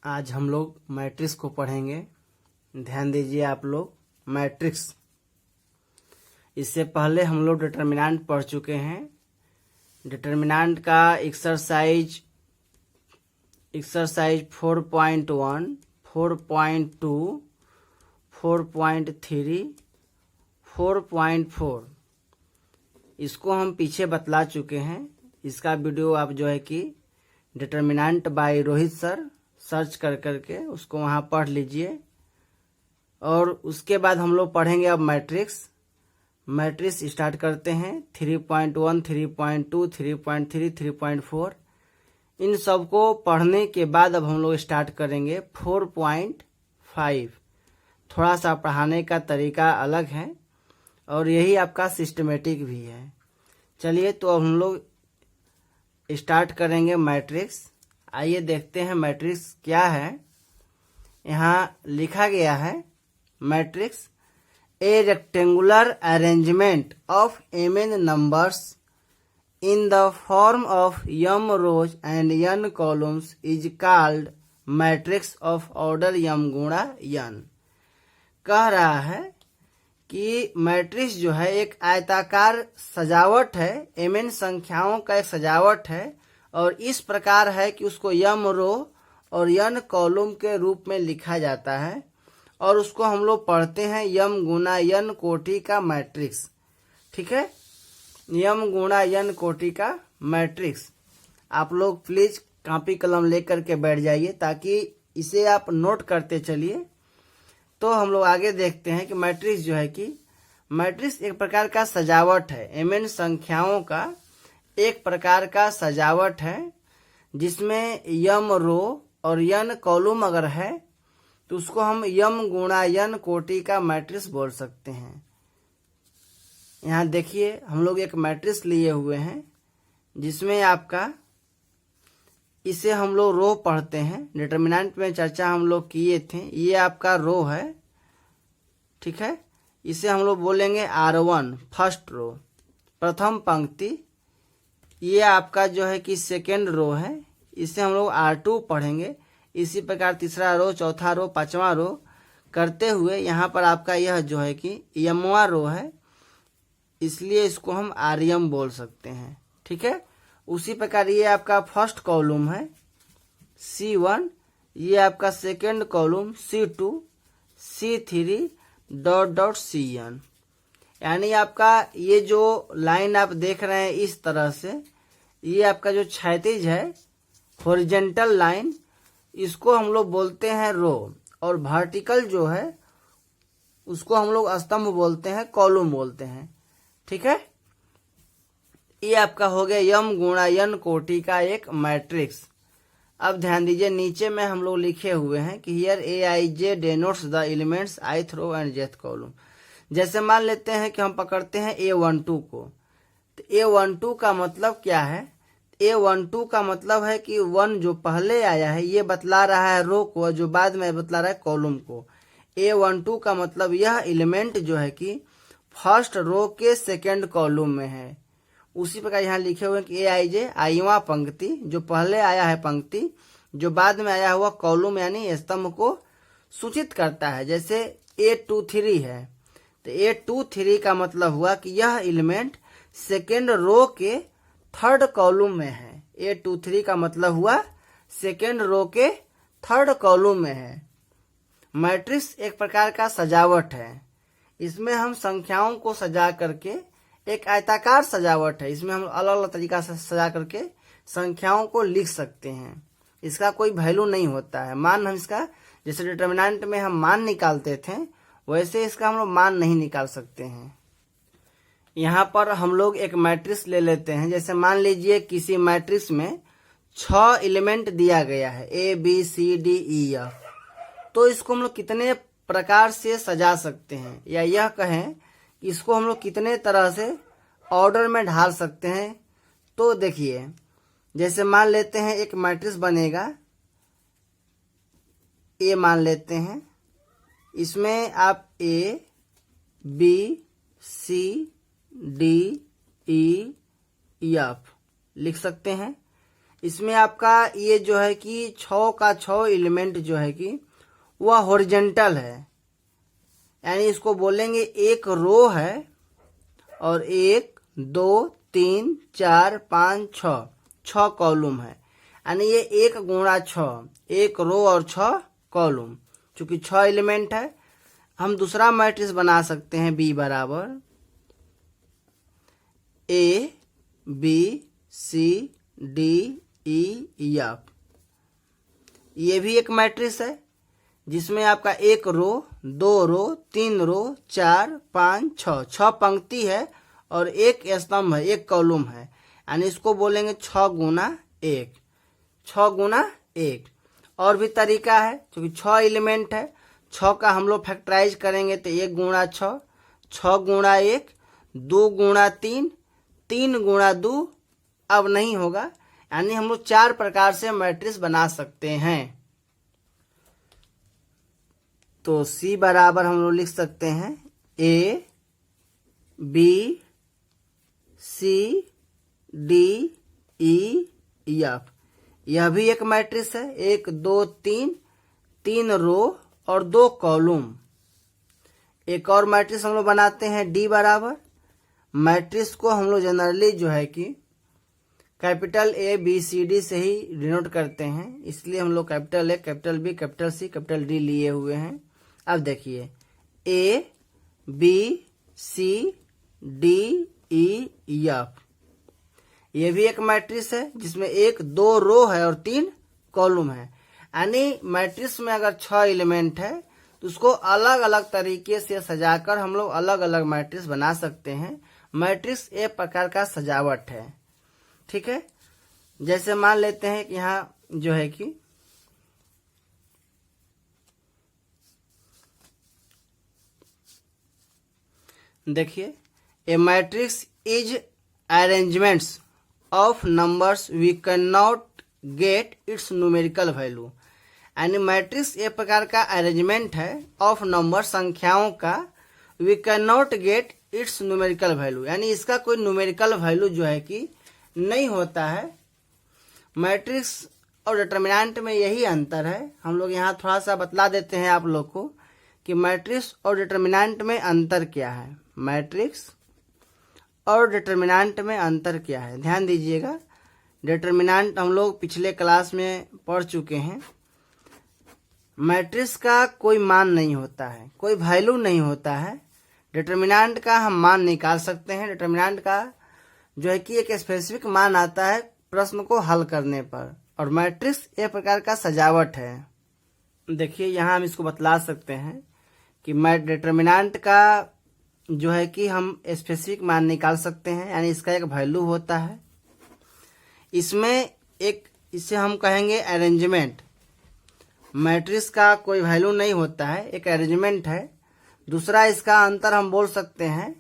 आज हम लोग मैट्रिक्स को पढ़ेंगे। ध्यान दीजिए आप लोग, मैट्रिक्स। इससे पहले हम लोग डिटर्मिनेंट पढ़ चुके हैं। डिटर्मिनेंट का एक्सरसाइज 4.1, 4.2, 4.3, 4.4 इसको हम पीछे बतला चुके हैं। इसका वीडियो आप जो है कि determinant by Rohit sir search कर करके उसको वहाँ पढ़ लीजिए। और उसके बाद हम लोग पढ़ेंगे अब मैट्रिक्स स्टार्ट करते हैं। 3.1, 3.2, 3.3, 3.4 इन सबको पढ़ने के बाद अब हम लोग स्टार्ट करेंगे 4.5। थोड़ा सा पढ़ाने का तरीका अलग है और यही आपका सिस्टमेटिक भी है। चलिए तो अब हम लोग स्टार्ट करेंगे मैट्रिक्स। आइए देखते हैं मैट्रिक्स क्या है। यहाँ लिखा गया है matrix A rectangular arrangement of mn numbers in the form of m rows and n columns is called matrix of order m गुणा n। कह रहा है कि मैट्रिक्स जो है एक आयताकार सजावट है, mn संख्याओं का एक सजावट है और इस प्रकार है कि उसको m रो और n कॉलम के रूप में लिखा जाता है और उसको हम लोग पढ़ते हैं m गुना n कोटि का मैट्रिक्स। ठीक है, m गुना n कोटि का मैट्रिक्स। आप लोग प्लीज कॉपी कलम लेकर के बैठ जाइए ताकि इसे आप नोट करते चलिए। तो हम लोग आगे देखते हैं कि मैट्रिक्स जो है कि मैट्रिक्स एक प्रकार का सजावट है, mn संख्याओं का एक प्रकार का सजावट है जिसमें m रो और n कॉलम अगर है तो उसको हम m गुणा n कोटि का मैट्रिक्स बोल सकते हैं। यहाँ देखिए हम लोग एक मैट्रिक्स लिए हुए हैं जिसमें आपका इसे हम लोग रो पढ़ते हैं। डिटर्मिनेंट में चर्चा हम लोग किए थे। ये आपका रो है, ठीक है। इसे हम लोग बोलेंगे R1 फर्स्ट रो, प्रथम पंक्ति। ये आपका जो है कि सेकेंड रो है, इसे हम लोग R2 पढ़ेंगे। इसी प्रकार तीसरा रो, चौथा रो, पांचवा रो करते हुए यहाँ पर आपका यह जो है कि यमवा रो है, इसलिए इसको हम आर्यम बोल सकते हैं। ठीक है, उसी प्रकार ये आपका फर्स्ट कॉलम है C1, ये आपका second column C2, C3 dot dot CN। यानी आपका ये जो लाइन आप देख रहे हैं इस तरह से, ये आपका जो क्षैतिज है हॉरिजॉन्टल लाइन, इसको हम लोग बोलते हैं रो और वर्टिकल जो है उसको हम लोग स्तंभ बोलते हैं, कॉलम बोलते हैं। ठीक है, ये आपका हो गया m गुणा n कोटि का एक मैट्रिक्स। अब ध्यान दीजिए नीचे में हम लोग लिखे हुए हैं कि here Aij denotes the elements ith row and jth column. जैसे मान लेते हैं कि हम पकड़ते हैं A12 को, तो A12 का मतलब क्या है? A12 का मतलब है कि 1 जो पहले आया है ये बतला रहा है रो को, जो बाद में बतला रहा है कॉलम को। A12 का मतलब यह एलिमेंट जो है कि फर्स्ट रो के सेकेंड कॉलम में है। उसी प्रकार यहाँ लिखे हुए हैं कि Aij आईवां पंक्ति, जो पहले आया है पंक्ति, जो बाद में आया हुआ कॉलम यानी स्तंभ को सूचित करता है। जैसे A23 है तो A23 का मतलब हुआ कि यह एलिमेंट सेकेंड रो के थर्ड कॉलम में है। A23 का मतलब हुआ सेकेंड रो के थर्ड कॉलम में है। मैट्रिक्स एक प्रकार का सजावट है, इसमें हम संख्याओं को सजा करके एक आयताकार सजावट है, इसमें हम अलग अलग तरीका से सजा करके संख्याओं को लिख सकते हैं। इसका कोई वैल्यू नहीं होता है। मान हम इसका, जैसे डिटर्मिनेंट में हम मान निकालते थे, वैसे इसका हम लोग मान नहीं निकाल सकते हैं। यहाँ पर हम लोग एक मैट्रिक्स ले लेते हैं। जैसे मान लीजिए किसी मैट्रिक्स में 6 एलिमेंट दिया गया है ABCDEF, तो इसको हम लोग कितने प्रकार से सजा सकते हैं, या यह कहें इसको हम लोग कितने तरह से ऑर्डर में ढाल सकते हैं। तो देखिए, जैसे मान लेते हैं एक मैट्रिक्स बनेगा A, मान लेते हैं, इसमें आप A, B, C, D, E, F लिख सकते हैं। इसमें आपका ये जो है कि 6 का 6 एलिमेंट जो है कि वह हॉरिजेंटल है, यानी इसको बोलेंगे एक रो है और 1 2 3 4 5 6 कॉलम है, यानी ये 1 गुणा 6, एक रो और 6 कॉलम। चूंकि 6 एलिमेंट है, हम दूसरा मैट्रिक्स बना सकते हैं B बराबर A B C D E F। ये भी एक मैट्रिक्स है जिसमें आपका एक रो, 2 रो, 3 रो, 4 5 6 पंक्ति है और एक स्तंभ है, एक कॉलम है, यानी इसको बोलेंगे 6 गुना 1, 6 गुना 1। और भी तरीका है, क्योंकि 6 एलिमेंट है, 6 का हम लोग फैक्टराइज करेंगे तो 1 गुणा 6, 6 गुणा 1, 2 गुणा 3, 3 गुणा 2 अब नहीं होगा, यानी हम लोग 4 प्रकार से मैट्रिक्स बना सकते हैं। तो C बराबर हम लोग लिख सकते हैं A B C D E F। यह भी एक मैट्रिक्स है, 1 2 3, 3 रो और 2 कॉलम। एक और मैट्रिक्स हम लोग बनाते हैं D बराबर, मैट्रिक्स को हम लोग जनरली जो है कि capital A B C D से ही डिनोट करते हैं, इसलिए हम लोग capital A capital B capital C capital D लिए हुए हैं। अब देखिए A B C D E F, ये भी एक मैट्रिक्स है जिसमें 1 2 रो है और 3 कॉलम है, यानी मैट्रिक्स में अगर 6 एलिमेंट है तो उसको अलग अलग तरीके से सजाकर हम लोग अलग अलग मैट्रिक्स बना सकते हैं। मैट्रिक्स एक प्रकार का सजावट है, ठीक है। जैसे मान लेते हैं कि यहाँ जो है कि देखिए a matrix is arrangements of numbers we can not get its numerical value, यानी मैट्रिक्स एक प्रकार का अरेंजमेंट है ऑफ नंबर, संख्याओं का, we can not get its numerical value, यानी इसका कोई न्यूमेरिकल वैल्यू जो है कि नहीं होता है। मैट्रिक्स और डिटरमिनेंट में यही अंतर है। हम लोग यहाँ थोड़ा सा बतला देते हैं आप लोग को कि मैट्रिक्स और डिटरमिनेंट में अंतर क्या है। मैट्रिक्स और डिटरमिनेंट में अंतर क्या है, ध्यान दीजिएगा। डिटरमिनेंट हम लोग पिछले क्लास में पढ़ चुके हैं। मैट्रिक्स का कोई मान नहीं होता है, कोई वैल्यू नहीं होता है। डिटरमिनेंट का हम मान निकाल सकते हैं। डिटरमिनेंट का जो है कि एक स्पेसिफिक मान आता है प्रश्न को हल करने पर, और मैट्रिक्स एक प्रकार का सजावट है। देखिए यहाँ हम इसको बतला सकते हैं कि डिटरमिनेंट का जो है कि हम स्पेसिफिक मान निकाल सकते हैं, यानी इसका एक वैल्यू होता है। इसमें इसे हम कहेंगे अरेंजमेंट। मैट्रिक्स का कोई वैल्यू नहीं होता है, एक अरेंजमेंट है। दूसरा इसका अंतर हम बोल सकते हैं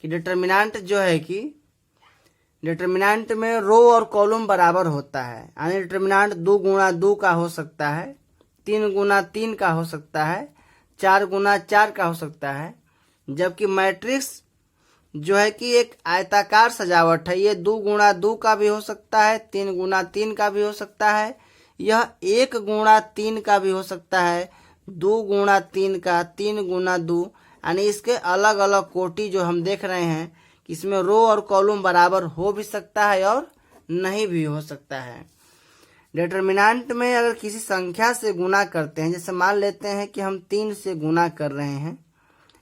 कि डिटरमिनेंट जो है कि डिटरमिनेंट में रो और कॉलम बराबर होता है, यानी डिटरमिनेंट 2 गुणा 2 का हो सकता है, 3 गुणा 3 का हो सकता है, 4 गुणा 4 का हो सकता है। जबकि मैट्रिक्स जो है कि एक आयताकार सजावट है, ये 2 गुणा 2 का भी हो सकता है, 3 गुणा 3 का भी हो सकता है, यह 1 गुणा 3 का भी हो सकता है, 2 गुणा 3 का, 3 गुणा 2, यानी इसके अलग अलग कोटि जो हम देख रहे हैं कि इसमें रो और कॉलम बराबर हो भी सकता है और नहीं भी हो सकता है। डिटरमिनेंट में अगर किसी संख्या से गुणा करते हैं, जैसे मान लेते हैं कि हम 3 से गुणा कर रहे हैं,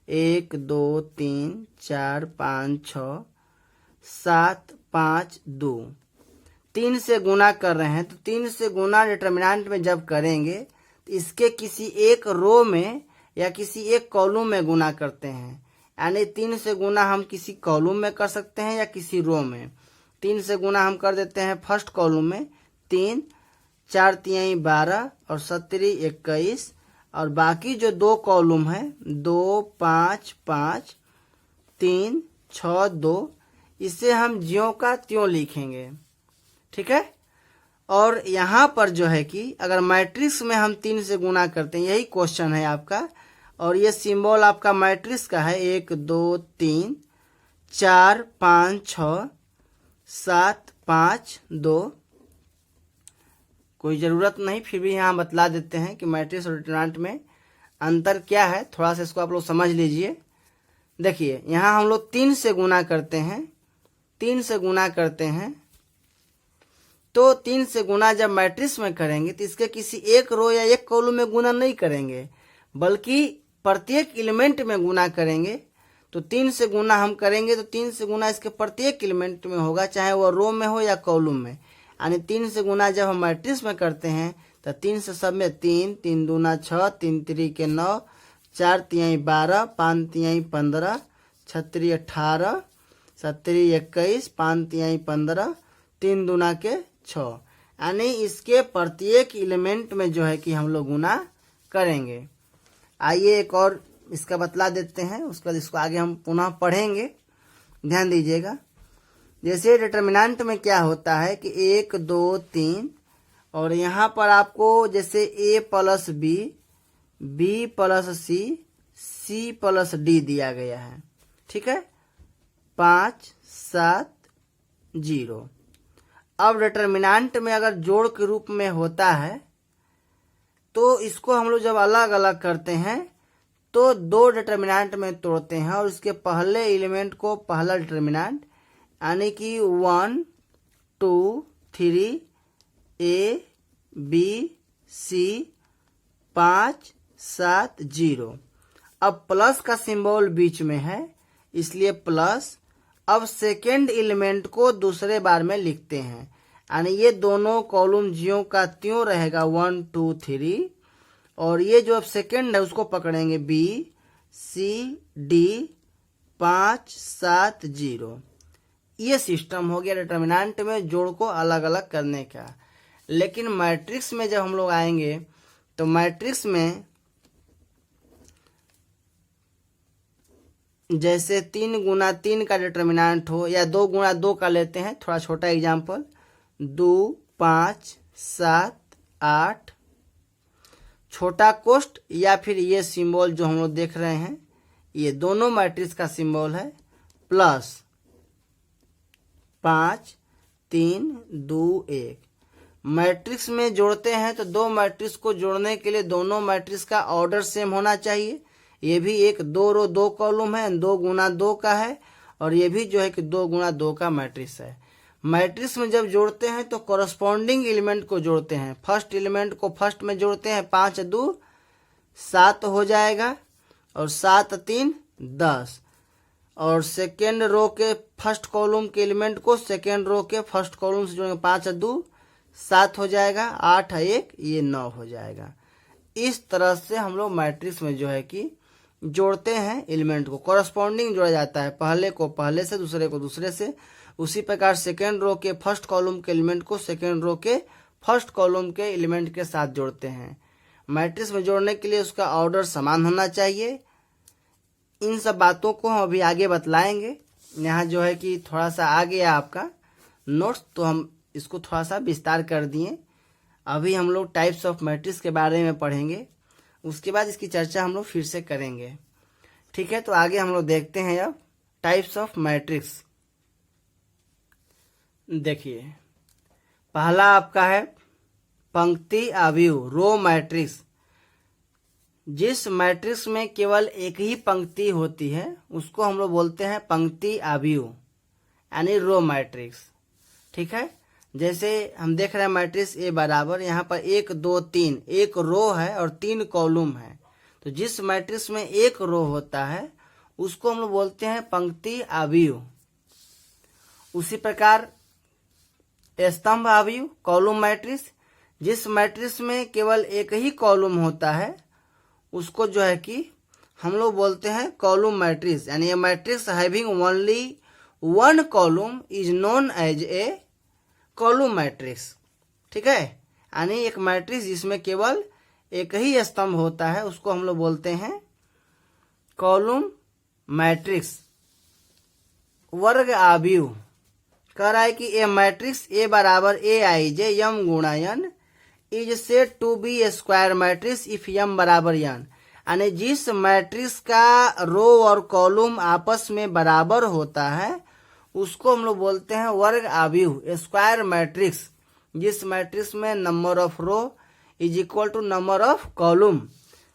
1 2 3 4 5 6 7 5 2, 3 से गुणा कर रहे हैं, तो 3 से गुणा डिटरमिनेंट में जब करेंगे तो इसके किसी एक रो में या किसी एक कॉलम में गुणा करते हैं, यानी 3 से गुणा हम किसी कॉलम में कर सकते हैं या किसी रो में। 3 से गुणा हम कर देते हैं फर्स्ट कॉलम में, 3 4 3 12 और 17 21, और बाकी जो 2 कॉलम है 2 5 5 3 6 2, इसे हम ज्यों का त्यों लिखेंगे, ठीक है। और यहाँ पर जो है कि अगर मैट्रिक्स में हम 3 से गुणा करते हैं, यही क्वेश्चन है आपका, और ये सिंबल आपका मैट्रिक्स का है 1 2 3 4 5 6 7 5 2, कोई ज़रूरत नहीं, फिर भी यहाँ बतला देते हैं कि मैट्रिक्स और डिटरमिनेंट में अंतर क्या है। थोड़ा सा इसको आप लोग समझ लीजिए। देखिए यहाँ हम लोग 3 से गुना करते हैं, 3 से गुना करते हैं, तो 3 से गुना जब मैट्रिक्स में करेंगे तो इसके किसी एक रो या एक कॉलम में गुना नहीं करेंगे, बल्कि प्रत्येक एलिमेंट में गुना करेंगे। तो 3 से गुना हम करेंगे तो 3 से गुना इसके प्रत्येक एलिमेंट में होगा, चाहे वो रो में हो या कॉलम में। यानी 3 से गुना जब हम मैट्रिक्स में करते हैं तो 3 से सब में 3, 3 दूना 6, 3 3 9, 4 3 12, 5 3 15, 6 3 18, 7 3 21, 5 3 15, 3 दूना के 6। यानी इसके प्रत्येक एलिमेंट में जो है कि हम लोग गुना करेंगे। आइए एक और इसका बतला देते हैं, उसके बाद इसको आगे हम पुनः पढ़ेंगे, ध्यान दीजिएगा। जैसे डिटरमिनेंट में क्या होता है कि 1 2 3, और यहाँ पर आपको जैसे a plus B, b plus C, c plus D दिया गया है, ठीक है, 5 7 0। अब डिटरमिनेंट में अगर जोड़ के रूप में होता है तो इसको हम लोग जब अलग अलग करते हैं तो 2 डिटरमिनेंट में तोड़ते हैं और इसके पहले एलिमेंट को पहला डिटरमिनेंट यानी कि 1 2 3 a b c 5 7 0। अब प्लस का सिंबल बीच में है इसलिए प्लस। अब सेकेंड एलिमेंट को दूसरे बार में लिखते हैं, यानी ये दोनों कॉलम ज्यों का त्यों रहेगा 1 2 3, और ये जो अब सेकेंड है उसको पकड़ेंगे b c d 5 7 0। ये सिस्टम हो गया डिटरमिनेंट में जोड़ को अलग अलग करने का। लेकिन मैट्रिक्स में जब हम लोग आएंगे तो मैट्रिक्स में जैसे 3 गुना 3 का डिटरमिनेंट हो या 2 गुना 2 का लेते हैं, थोड़ा छोटा एग्जाम्पल, 2 5 7 8, छोटा कोष्ठ या फिर ये सिंबल जो हम लोग देख रहे हैं ये दोनों मैट्रिक्स का सिंबल है, प्लस 5 3 2 1। मैट्रिक्स में जोड़ते हैं तो 2 मैट्रिक्स को जोड़ने के लिए दोनों मैट्रिक्स का ऑर्डर सेम होना चाहिए। ये भी एक 2 रो 2 कॉलम है, 2 गुना 2 का है, और ये भी जो है कि 2 गुना 2 का मैट्रिक्स है। मैट्रिक्स में जब जोड़ते हैं तो कॉरस्पॉन्डिंग एलिमेंट को जोड़ते हैं। फर्स्ट एलिमेंट को फर्स्ट में जोड़ते हैं, 5 2 7 हो जाएगा, और 7 3 10, और सेकेंड रो के फर्स्ट कॉलम के एलिमेंट को सेकेंड रो के फर्स्ट कॉलम से जोड़ेंगे, 5 2 7 हो जाएगा, 8 1 ये 9 हो जाएगा। इस तरह से हम लोग मैट्रिक्स में जो है कि जोड़ते हैं एलिमेंट को, कॉरस्पॉन्डिंग जोड़ा जाता है, पहले को पहले से, दूसरे को दूसरे से। उसी प्रकार सेकेंड रो के फर्स्ट कॉलम के एलिमेंट को सेकेंड रो के फर्स्ट कॉलम के एलिमेंट के साथ जोड़ते हैं। मैट्रिक्स में जोड़ने के लिए उसका ऑर्डर समान होना चाहिए। इन सब बातों को हम अभी आगे बतलाएंगे। यहाँ जो है कि थोड़ा सा आ गया आपका नोट्स, तो हम इसको थोड़ा सा विस्तार कर दिए। अभी हम लोग टाइप्स ऑफ मैट्रिक्स के बारे में पढ़ेंगे, उसके बाद इसकी चर्चा हम लोग फिर से करेंगे, ठीक है। तो आगे हम लोग देखते हैं अब टाइप्स ऑफ मैट्रिक्स। देखिए पहला आपका है पंक्ति अवयव, रो मैट्रिक्स। जिस मैट्रिक्स में केवल एक ही पंक्ति होती है उसको हम लोग बोलते हैं पंक्ति अवयव, यानी रो मैट्रिक्स, ठीक है। जैसे हम देख रहे हैं मैट्रिक्स ए बराबर, यहाँ पर 1 2 3 एक रो है और 3 कॉलम है। तो जिस मैट्रिक्स में एक रो होता है उसको हम लोग बोलते हैं पंक्ति अवयव। उसी प्रकार स्तंभ अवयव, कॉलम मैट्रिक्स, जिस मैट्रिक्स में केवल एक ही कॉलम होता है उसको जो है कि हम लोग बोलते हैं कॉलम मैट्रिक्स, यानी ये matrix having only 1 column is known as a column matrix, ठीक है। यानी एक मैट्रिक्स जिसमें केवल एक ही स्तंभ होता है उसको हम लोग बोलते हैं कॉलम मैट्रिक्स। वर्ग अवयव कह रहा है कि ए मैट्रिक्स ए बराबर ए आई जे यम गुणा n is said to be a square matrix if m बराबर एन। यानी जिस मैट्रिक्स का रो और कॉलम आपस में बराबर होता है उसको हम लोग बोलते हैं वर्ग अवयव, स्क्वायर मैट्रिक्स। जिस मैट्रिक्स में number of row is equal to number of column.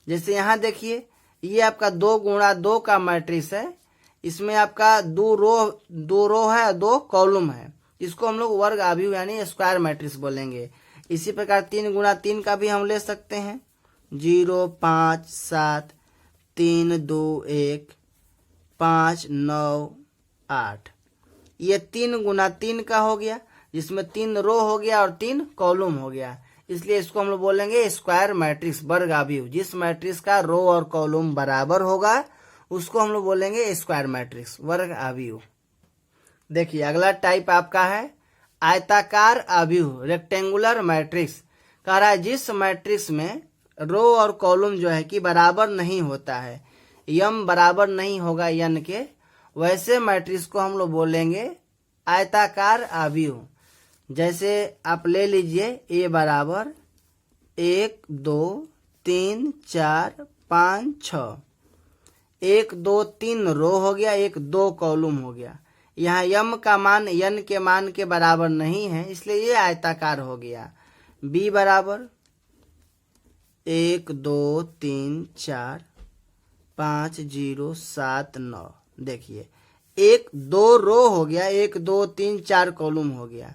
जैसे यहाँ देखिए, ये आपका 2 गुणा 2 का मैट्रिक्स है, इसमें आपका 2 रो है, 2 कॉलम है, इसको हम लोग वर्ग आव्यूह यानी स्क्वायर मैट्रिक्स बोलेंगे। इसी प्रकार 3 गुणा 3 का भी हम ले सकते हैं, 0 5 7 3 2 1 5 9 8। ये 3 गुणा 3 का हो गया, जिसमें 3 रो हो गया और 3 कॉलम हो गया, इसलिए इसको हम लोग बोलेंगे स्क्वायर मैट्रिक्स वर्ग आव्यूह। जिस मैट्रिक्स का रो और कॉलम बराबर होगा उसको हम लोग बोलेंगे स्क्वायर मैट्रिक्स वर्ग आव्यूह। देखिए अगला टाइप आपका है आयताकार आव्यूह रेक्टेंगुलर मैट्रिक्स। कह रहा है जिस मैट्रिक्स में रो और कॉलम जो है कि बराबर नहीं होता है, यम बराबर नहीं होगा यन के, वैसे मैट्रिक्स को हम लोग बोलेंगे आयताकार आव्यूह। जैसे आप ले लीजिए ए बराबर 1 2 3 4 5 6, 1 2 3 रो हो गया, 1 2 कॉलम हो गया। यहाँ यम का मान यन के मान के बराबर नहीं है, इसलिए ये आयताकार हो गया। बी बराबर 1 2 3 4 5 0 7 9। देखिए 1 2 रो हो गया, 1 2 3 4 कॉलम हो गया,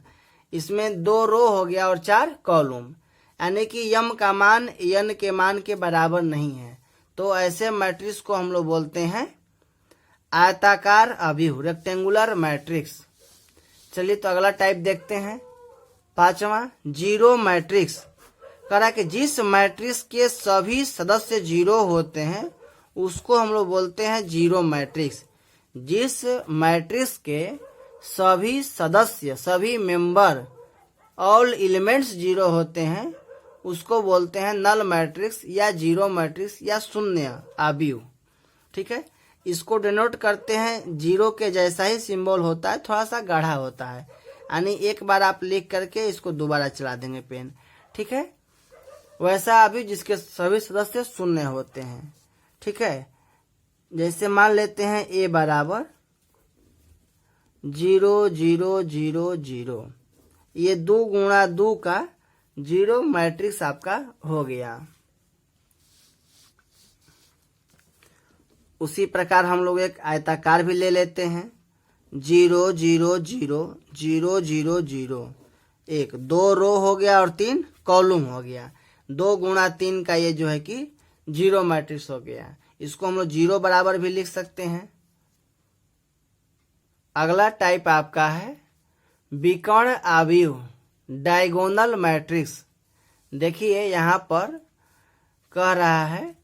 इसमें 2 रो हो गया और 4 कॉलम, यानी कि यम का मान यन के मान के बराबर नहीं है, तो ऐसे मैट्रिक्स को हम लोग बोलते हैं आयताकार आव्यूह रेक्टेंगुलर मैट्रिक्स। चलिए तो अगला टाइप देखते हैं, 5वां जीरो मैट्रिक्स। कह रहा है कि जिस मैट्रिक्स के सभी सदस्य 0 होते हैं उसको हम लोग बोलते हैं जीरो मैट्रिक्स। जिस मैट्रिक्स के सभी सदस्य सभी मेंबर ऑल एलिमेंट्स 0 होते हैं उसको बोलते हैं नल मैट्रिक्स या जीरो मैट्रिक्स या शून्य आव्यूह। ठीक है, इसको डिनोट करते हैं, जीरो के जैसा ही सिंबल होता है, थोड़ा सा गाढ़ा होता है, यानी एक बार आप लिख करके इसको दोबारा चला देंगे पेन। ठीक है, वैसा आव्यूह जिसके सभी सदस्य शून्य होते हैं। ठीक है, जैसे मान लेते हैं ए बराबर 0 0 0 0, ये 2 गुणा 2 का जीरो मैट्रिक्स आपका हो गया। उसी प्रकार हम लोग एक आयताकार भी ले लेते हैं, 0 0 0 0 0 0, एक 2 रो हो गया और 3 कॉलम हो गया, 2 गुणा 3 का ये जो है कि जीरो मैट्रिक्स हो गया, इसको हम लोग 0 बराबर भी लिख सकते हैं। अगला टाइप आपका है विकर्ण आव्यूह डायगोनल मैट्रिक्स। देखिए यहाँ पर कह रहा है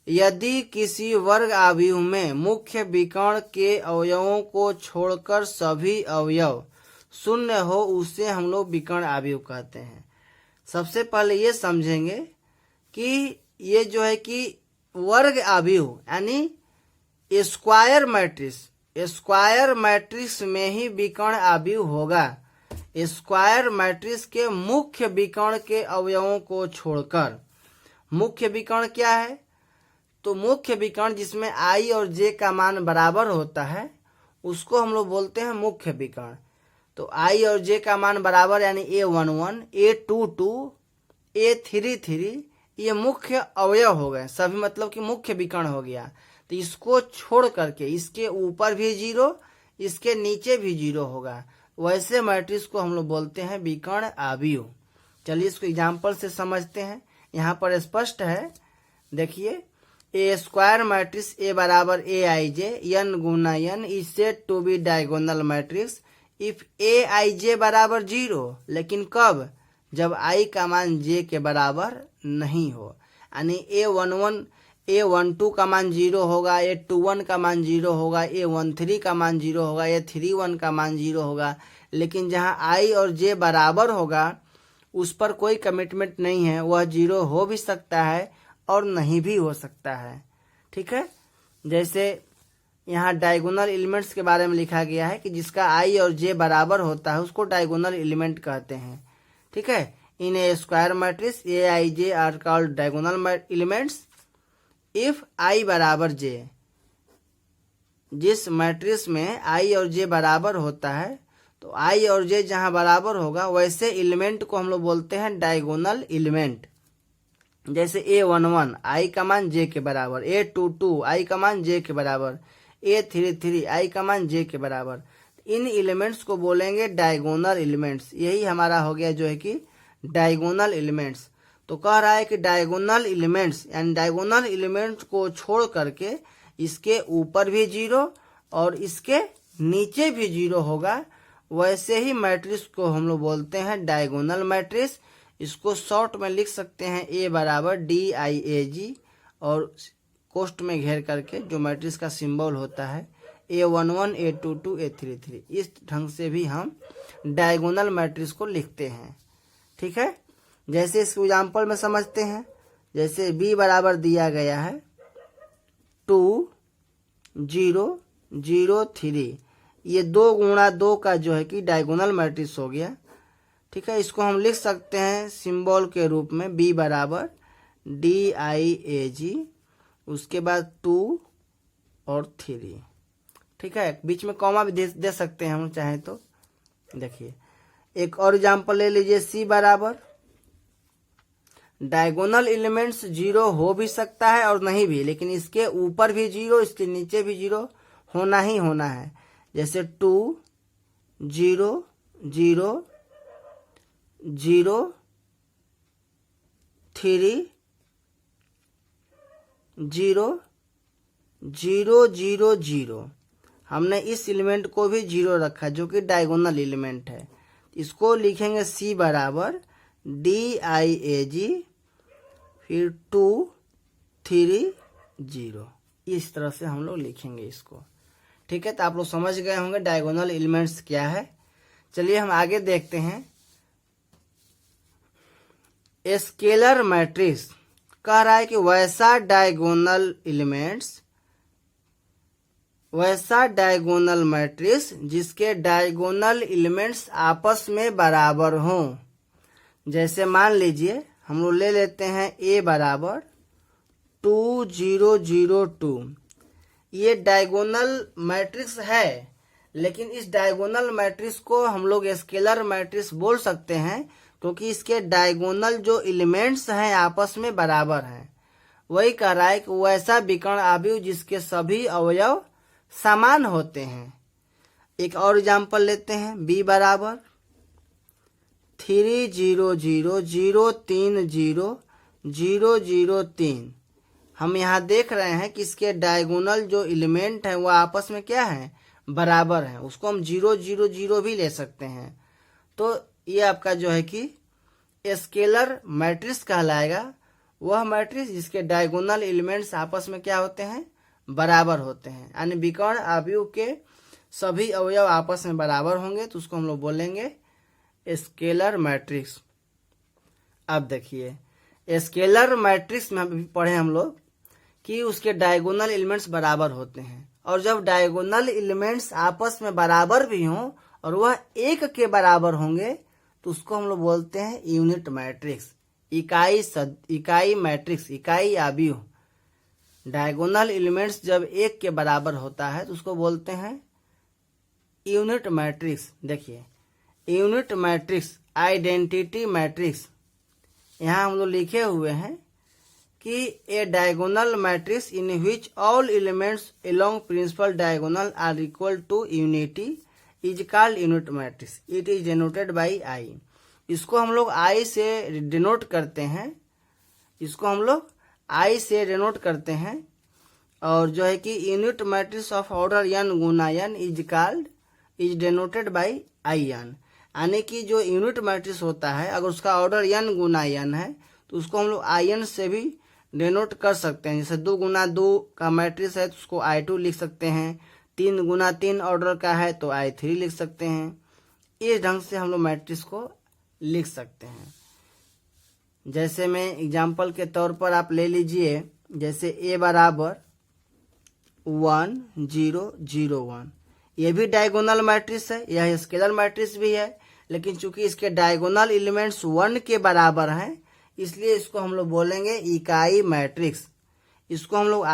यदि किसी वर्ग आव्यूह में मुख्य विकर्ण के अवयवों को छोड़कर सभी अवयव शून्य हो उसे हम लोग विकर्ण आव्यूह कहते हैं। सबसे पहले ये समझेंगे कि ये जो है कि वर्ग आव्यूह यानी स्क्वायर मैट्रिक्स में ही विकर्ण आव्यूह होगा। स्क्वायर मैट्रिक्स के मुख्य विकर्ण के अवयवों को छोड़कर, मुख्य विकर्ण क्या है, तो मुख्य विकर्ण जिसमें आई और जे का मान बराबर होता है उसको हम लोग बोलते हैं मुख्य विकर्ण। तो आई और जे का मान बराबर यानी A11 A22 A33 ये मुख्य अवयव हो गए सभी, मतलब कि मुख्य विकर्ण हो गया। तो इसको छोड़ करके इसके ऊपर भी 0 इसके नीचे भी 0 होगा, वैसे मैट्रिक्स को हम लोग बोलते हैं विकर्ण आव्यूह। चलिए इसको एग्जाम्पल से समझते हैं, यहाँ पर स्पष्ट है। देखिए ए स्क्वायर मैट्रिक्स ए बराबर ए आई जे एन गुना n is said to be diagonal matrix if a i j बराबर 0, लेकिन कब, जब आई का मान जे के बराबर नहीं हो, यानी A12 का मान 0 होगा, A21 का मान 0 होगा, A13 का मान 0 होगा, A31 का मान 0 होगा, लेकिन जहां आई और जे बराबर होगा उस पर कोई कमिटमेंट नहीं है, वह 0 हो भी सकता है और नहीं भी हो सकता है। ठीक है, जैसे यहाँ डायगोनल एलिमेंट्स के बारे में लिखा गया है कि जिसका आई और जे बराबर होता है उसको डायगोनल एलिमेंट कहते हैं। ठीक है, in a square matrix a i j are called diagonal elements if i बराबर जे। जिस मैट्रिक्स में आई और जे बराबर होता है तो आई और जे जहां बराबर होगा वैसे एलिमेंट को हम लोग बोलते हैं डायगोनल एलिमेंट। जैसे A11 आई का मान जे के बराबर, A22 आई का मान जे के बराबर, A33 आई का मान जे के बराबर। इन एलिमेंट्स को बोलेंगे डायगोनल एलिमेंट्स। यही हमारा हो गया जो है कि डायगोनल एलिमेंट्स। तो कह रहा है कि डायगोनल एलिमेंट्स यानी डायगोनल एलिमेंट्स को छोड़ करके इसके ऊपर भी जीरो और इसके नीचे भी जीरो होगा, वैसे ही मैट्रिक्स को हम लोग बोलते हैं डायगोनल मैट्रिक्स। इसको शॉर्ट में लिख सकते हैं A बराबर DIAG और कोष्ठ में घेर करके जो मैट्रिक्स का सिंबल होता है A11 A22 A33। इस ढंग से भी हम डायगोनल मैट्रिक्स को लिखते हैं। ठीक है, जैसे इस एग्जाम्पल में समझते हैं। जैसे B बराबर दिया गया है 2 0 0 3, ये 2 गुणा 2 का जो है कि डायगोनल मैट्रिक्स हो गया। ठीक है, इसको हम लिख सकते हैं सिंबल के रूप में B बराबर DIAG, उसके बाद 2 और 3। ठीक है, बीच में कॉमा भी दे सकते हैं हम चाहें तो। देखिए एक और एग्जाम्पल ले लीजिए, C बराबर, डायगोनल एलिमेंट्स जीरो हो भी सकता है और नहीं भी, लेकिन इसके ऊपर भी जीरो इसके नीचे भी जीरो होना ही होना है। जैसे 2 0 0 0 3 0 0 0 0। हमने इस एलिमेंट को भी जीरो रखा जो कि डायगोनल एलिमेंट है। इसको लिखेंगे C बराबर DIAG फिर 2 3 0। इस तरह से हम लोग लिखेंगे इसको। ठीक है, तो आप लोग समझ गए होंगे डायगोनल एलिमेंट्स क्या है। चलिए हम आगे देखते हैं। स्केलर मैट्रिक्स कह रहा है कि वैसा डायगोनल मैट्रिक्स जिसके डायगोनल एलिमेंट्स आपस में बराबर हों। जैसे मान लीजिए हम लोग ले लेते हैं A बराबर 2 0 0 2। ये डायगोनल मैट्रिक्स है, लेकिन इस डायगोनल मैट्रिक्स को हम लोग स्केलर मैट्रिक्स बोल सकते हैं क्योंकि इसके डायगोनल जो एलिमेंट्स हैं आपस में बराबर हैं। वही कह रहा है कि वैसा विकर्ण अवयव जिसके सभी अवयव समान होते हैं। एक और एग्जाम्पल लेते हैं, B बराबर 3 0 0 0 3 0 0 0 3। हम यहाँ देख रहे हैं कि इसके डायगोनल जो एलिमेंट है वो आपस में क्या है, बराबर है। उसको हम 0 0 0 भी ले सकते हैं। तो ये आपका जो है कि स्केलर मैट्रिक्स कहलाएगा, वह मैट्रिक्स जिसके डायगोनल एलिमेंट्स आपस में क्या होते हैं, बराबर होते हैं। यानी विकर्ण अवयव के सभी अवयव आपस में बराबर होंगे तो उसको हम लोग बोलेंगे स्केलर मैट्रिक्स। अब देखिए स्केलर मैट्रिक्स में अभी पढ़े हम लोग कि उसके डायगोनल एलिमेंट्स बराबर होते हैं, और जब डायगोनल एलिमेंट्स आपस में बराबर भी हों और वह 1 के बराबर होंगे तो उसको हम लोग बोलते हैं यूनिट मैट्रिक्स, इकाई मैट्रिक्स, इकाई अवयव। डायगोनल एलिमेंट्स जब 1 के बराबर होता है तो उसको बोलते हैं यूनिट मैट्रिक्स। देखिए यूनिट मैट्रिक्स, आइडेंटिटी मैट्रिक्स, यहाँ हम लोग लिखे हुए हैं कि a diagonal matrix in which all elements along principal diagonal are equal to unity is called unit matrix. It is denoted by I. इसको हम लोग आई से डिनोट करते हैं, इसको हम लोग आई से डिनोट करते हैं। और जो है कि unit matrix of order n गुना n is denoted by I N. यानी कि जो यूनिट मैट्रिक्स होता है अगर उसका ऑर्डर n गुना n है तो उसको हम लोग आई एन से भी डिनोट कर सकते हैं। जैसे 2 गुना 2 का मैट्रिक्स है तो उसको I2 लिख सकते हैं, 3 गुना 3 ऑर्डर का है तो I3 लिख सकते हैं। इस ढंग से हम लोग मैट्रिक्स को लिख सकते हैं। जैसे में एग्जाम्पल के तौर पर आप ले लीजिए, जैसे A बराबर 1 0 0 1, ये भी डायगोनल मैट्रिक्स है, यह स्केलर मैट्रिक्स भी है, लेकिन चूंकि इसके डायगोनल एलिमेंट्स 1 के बराबर हैं इसलिए इसको हम लोग बोलेंगे इकाई मैट्रिक्स। इसको हम लोग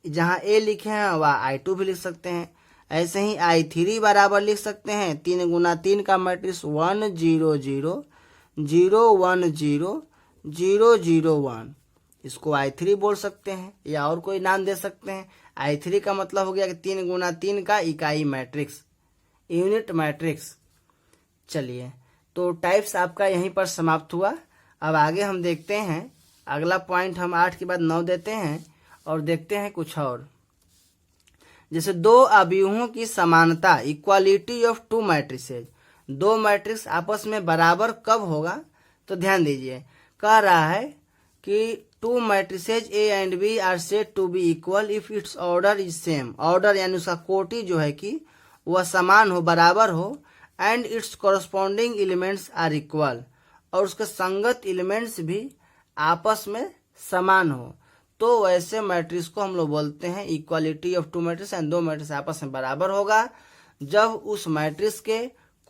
जहाँ A लिखे हैं वह I2 भी लिख सकते हैं, ऐसे ही I3 बराबर लिख सकते हैं 3 गुना 3 का मैट्रिक्स 1 0 0 0 1 0 0 0 1, इसको I3 बोल सकते हैं या और कोई नाम दे सकते हैं। I3 का मतलब हो गया कि 3 गुना 3 का इकाई मैट्रिक्स, यूनिट मैट्रिक्स। चलिए, तो टाइप्स आपका यहीं पर समाप्त हुआ। अब आगे हम देखते हैं, अगला पॉइंट हम 8 के बाद 9 देते हैं और देखते हैं कुछ और। जैसे दो अवयवों की समानता, इक्वालिटी ऑफ टू मैट्रिसेज, दो मैट्रिक्स आपस में बराबर कब होगा? तो ध्यान दीजिए, कह रहा है कि two matrices A and B are said to be equal if its order is same. Order यानी उसका कोटि जो है कि वह समान हो, बराबर हो, and its corresponding elements are equal, और उसके संगत एलिमेंट्स भी आपस में समान हो, तो वैसे मैट्रिक्स को हम लोग बोलते हैं equality of two matrix, and दो मैट्रिक्स आपस में बराबर होगा जब उस मैट्रिक्स के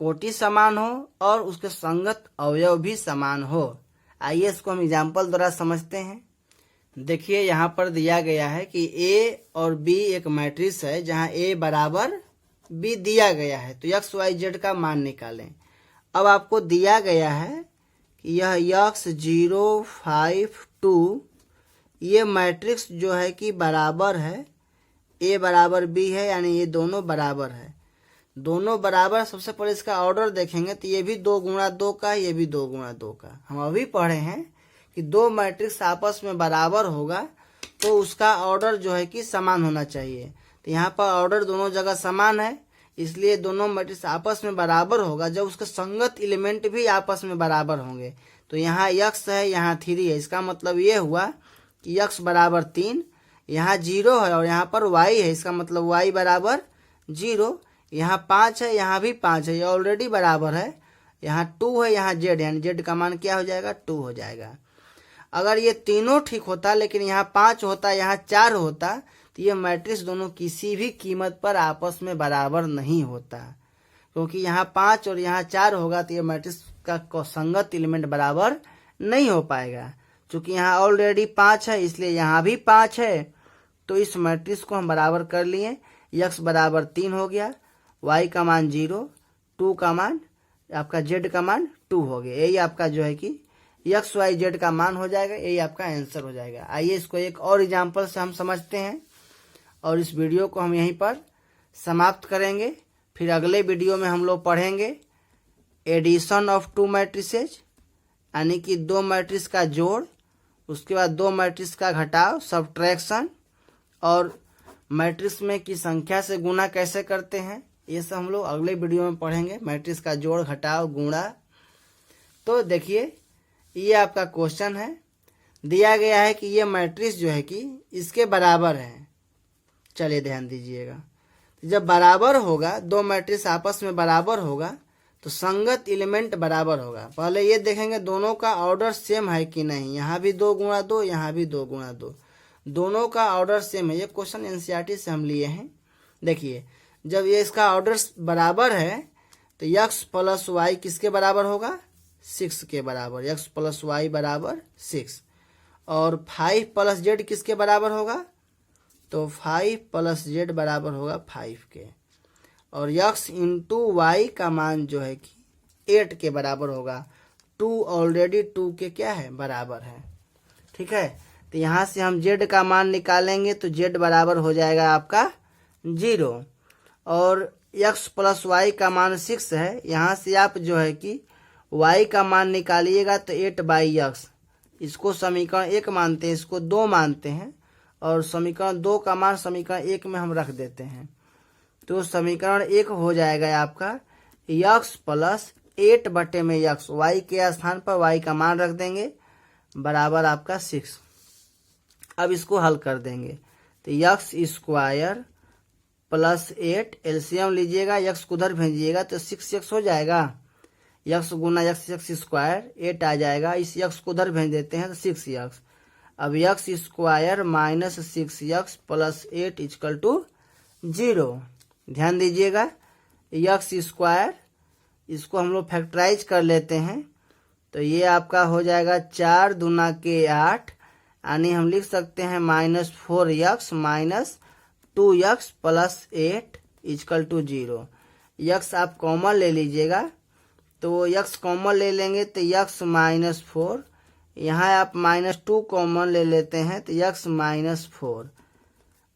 कोटि समान हो और उसके संगत अवयव भी समान हो। आइए इसको हम एग्जाम्पल द्वारा समझते हैं। देखिए, यहाँ पर दिया गया है कि ए और बी एक मैट्रिक्स है जहाँ ए बराबर बी दिया गया है, तो एक्स वाई जेड का मान निकालें। अब आपको दिया गया है कि यह एक्स 0 5 2 ये मैट्रिक्स जो है कि बराबर है, ए बराबर बी है, यानी ये दोनों बराबर है। दोनों बराबर, सबसे पहले इसका ऑर्डर देखेंगे तो ये भी 2 गुणा 2 का, ये भी 2 गुणा 2 का। हम अभी पढ़े हैं कि दो मैट्रिक्स आपस में बराबर होगा तो उसका ऑर्डर जो है कि समान होना चाहिए। तो यहाँ पर ऑर्डर दोनों जगह समान है, इसलिए दोनों मैट्रिक्स आपस में बराबर होगा जब उसके संगत एलिमेंट भी आपस में बराबर होंगे। तो यहाँ x है, यहाँ 3 है, इसका मतलब ये हुआ कि x बराबर 3, यहाँ 0 है और यहाँ पर y है, इसका मतलब y बराबर 0, यहाँ 5 है, यहाँ भी 5 है, ये ऑलरेडी बराबर है, यहाँ 2 है, यहाँ z, यानी z का मान क्या हो जाएगा? 2 हो जाएगा। अगर ये तीनों ठीक होता लेकिन यहाँ 5 होता, यहाँ 4 होता, तो ये मैट्रिक्स दोनों किसी भी कीमत पर आपस में बराबर नहीं होता, क्योंकि यहाँ 5 और यहाँ 4 होगा तो ये मैट्रिक्स का संगत एलिमेंट बराबर नहीं हो पाएगा। चूंकि यहाँ ऑलरेडी 5 है इसलिए यहाँ भी 5 है, तो इस मैट्रिक्स को हम बराबर कर लिए। x बराबर 3 हो गया, y का मान 0, 2 का मान, आपका z का मान 2 हो गया। यही आपका जो है कि x y z का मान हो जाएगा, यही आपका आंसर हो जाएगा। आइए इसको एक और एग्जाम्पल से हम समझते हैं और इस वीडियो को हम यहीं पर समाप्त करेंगे। फिर अगले वीडियो में हम लोग पढ़ेंगे एडिशन ऑफ टू मैट्रिसेज, यानी कि दो मैट्रिक्स का जोड़, उसके बाद दो मैट्रिक्स का घटाव, सब्ट्रैक्शन, और मैट्रिक्स में की संख्या से गुणा कैसे करते हैं, ये सब हम लोग अगले वीडियो में पढ़ेंगे। मैट्रिक्स का जोड़, घटाव, गुणा। तो देखिए, ये आपका क्वेश्चन है, दिया गया है कि ये मैट्रिक्स जो है कि इसके बराबर है। चलिए ध्यान दीजिएगा, जब बराबर होगा, दो मैट्रिक्स आपस में बराबर होगा तो संगत एलिमेंट बराबर होगा। पहले ये देखेंगे दोनों का ऑर्डर सेम है कि नहीं, यहाँ भी 2 गुणा 2, यहाँ भी 2 गुणा 2, दोनों का ऑर्डर सेम है। ये क्वेश्चन एनसीईआरटी से हम लिए हैं। देखिए, जब ये इसका ऑर्डर बराबर है तो x प्लस वाई किसके बराबर होगा? 6 के बराबर। x प्लस वाई बराबर 6। और 5 प्लस जेड किसके बराबर होगा? तो 5 प्लस जेड बराबर होगा 5 के। और x इंटू वाई का मान जो है कि 8 के बराबर होगा। 2 ऑलरेडी 2 के क्या है? बराबर है। ठीक है, तो यहाँ से हम z का मान निकालेंगे तो z बराबर हो जाएगा आपका 0। और x प्लस वाई का मान 6 है, यहाँ से आप जो है कि y का मान निकालिएगा तो 8/x। इसको समीकरण 1 मानते हैं, इसको 2 मानते हैं, और समीकरण 2 का मान समीकरण 1 में हम रख देते हैं। तो समीकरण 1 हो जाएगा आपका x प्लस 8/x, y के स्थान पर y का मान रख देंगे, बराबर आपका 6। अब इसको हल कर देंगे तो x स्क्वायर प्लस 8, एलसीएम लीजिएगा, x को उधर भेजिएगा तो 6x हो जाएगा। x गुना x स्क्वायर 8 आ जाएगा, इस x को उधर भेज देते हैं तो 6x। अब x square minus 6x plus 8 equal to 0। ध्यान दीजिएगा, x स्क्वायर, इसको हम लोग फैक्टराइज कर लेते हैं तो ये आपका हो जाएगा 4 दूना के 8, यानी हम लिख सकते हैं -4x minus 2x plus 8 equal to 0। यक्स आप कॉमन ले लीजिएगा, तो यक्स कॉमन ले लेंगे तो यक्स माइनस 4, यहाँ आप -2 कॉमन ले लेते हैं तो यक्स माइनस 4।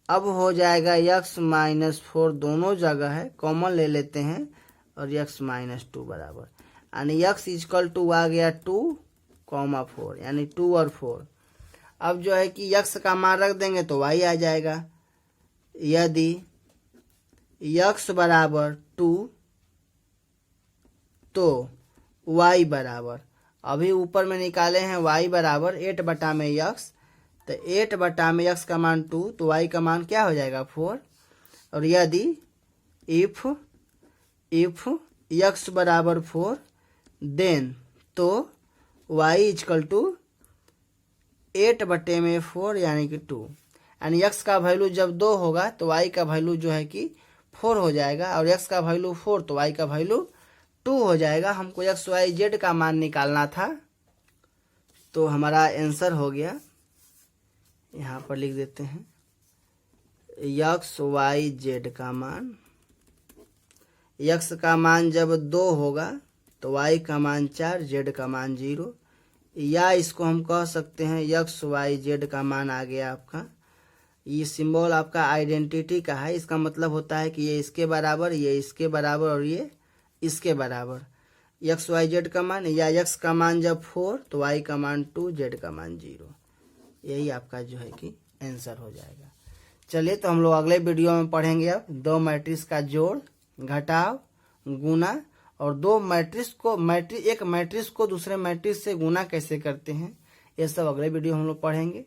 अब हो जाएगा यक्स माइनस 4 दोनों जगह है, कॉमन ले लेते हैं और यक्स माइनस 2 बराबर, यानी यक्स इक्वल टू आ गया 2,4, यानी 2 और 4। अब जो है कि यक्स का मान रख देंगे तो वाई आ जाएगा। यदि यक्स बराबर 2 तो वाई बराबर, अभी ऊपर में निकाले हैं वाई बराबर 8 बटा में यक्स, तो 8 बटा में यक्स का मान 2, तो वाई का मान क्या हो जाएगा 4। और यदि इफ यक्स बराबर 4 देन तो वाई इक्वल टू 8 बटे में 4 यानी कि 2, यानी यक्स का वैल्यू जब 2 होगा तो वाई का वैल्यू जो है कि 4 हो जाएगा, और यक्स का वैल्यू 4 तो वाई का वैल्यू 2 हो जाएगा। हमको एक्स वाई जेड का मान निकालना था, तो हमारा आंसर हो गया, यहाँ पर लिख देते हैं एक्स वाई जेड का मान। एक्स का मान जब 2 होगा तो वाई का मान 4, जेड का मान 0, या इसको हम कह सकते हैं एक्स वाई जेड का मान आ गया आपका। ये सिंबल आपका आइडेंटिटी का है, इसका मतलब होता है कि ये इसके बराबर, ये इसके बराबर और ये इसके बराबर। एक्स वाई जेड का मान, या एक्स का मान जब 4 तो वाई का मान 2, जेड का मान 0, यही आपका जो है कि आंसर हो जाएगा। चलिए तो हम लोग अगले वीडियो में पढ़ेंगे अब 2 मैट्रिक्स का जोड़, घटाव, गुना, और एक मैट्रिक्स को दूसरे मैट्रिक्स से गुना कैसे करते हैं, ये सब अगले वीडियो हम लोग पढ़ेंगे।